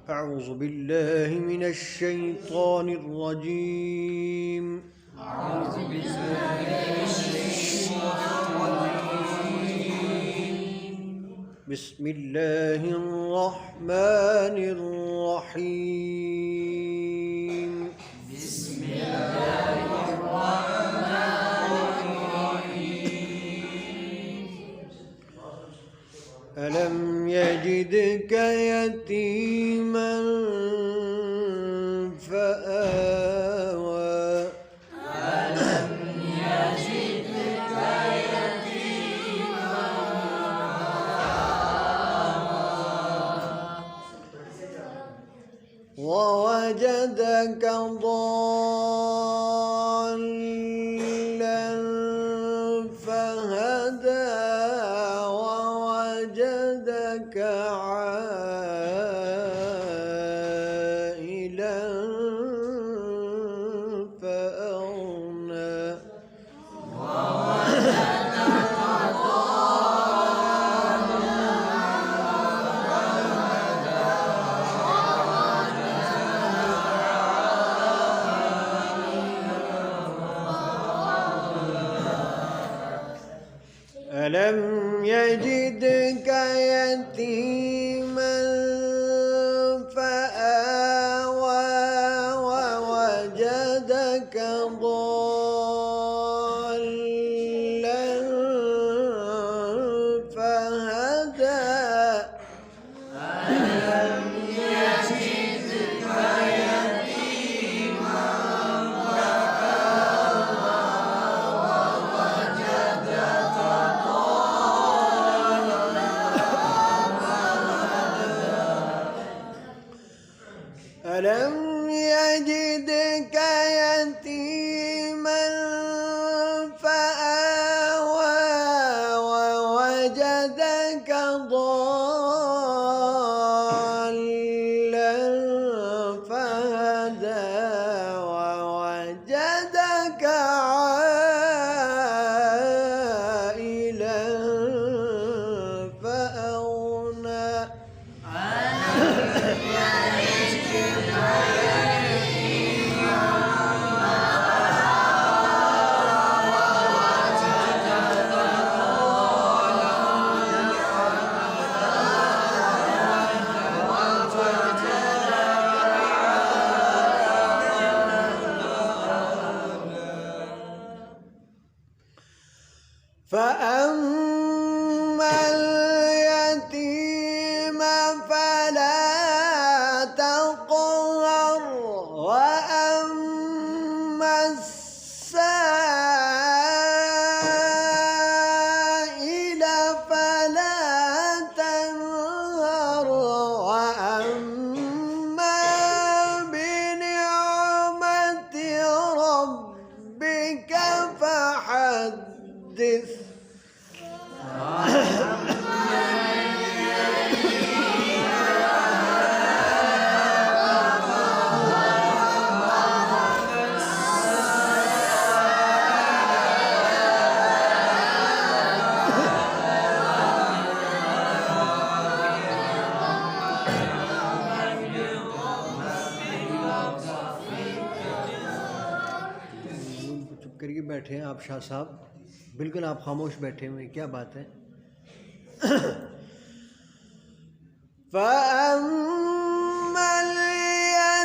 أعوذ بالله من الشيطان الرجيم. أعوذ بالله من الشيطان الرجيم. بسم الله الرحمن الرحيم. بسم الله الرحمن الرحيم. ألم يجدك يتيما فآوى. ألم يجدك يتيما فآوى ووجدك ضالا فهدى ووجدك عائلا فأغنى. ألم يجدك يتيما فآوى ووجدك ضالا فهدى. ألم يجدك يتيما ألم يجدك يتيما فآوى ووجدك ضالا فهدى ووجدك عائلا فأغنى. فأما اليتيم فلا تقهر وأما السائل فلا تنهر وأما بنعمة ربك فحدث. चुप करिए, बैठे हैं आप शाह साहब, बिल्कुल आप खामोश बैठे हुए हैं, क्या बात है। فأما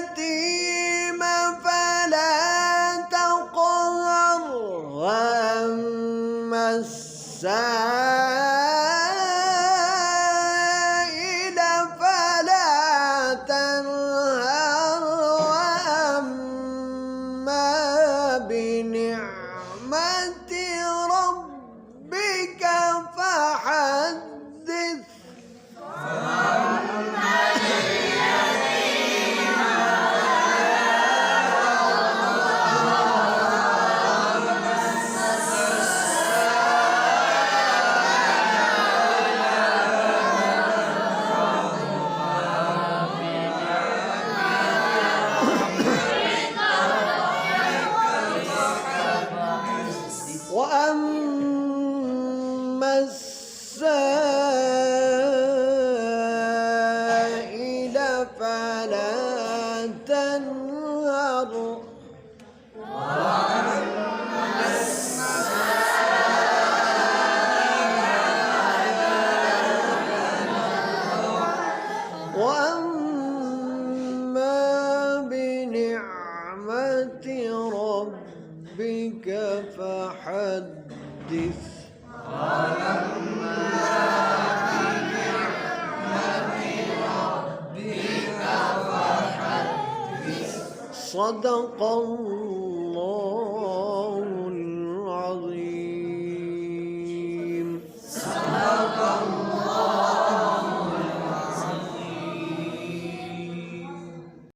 اليتيم فلا تقهر وأما السائل فلا تنهر وأما بنعمة ربك فحدث. وأما السائل فلا فلا تنهر وأما بنعمة ربك فحدث صدق الله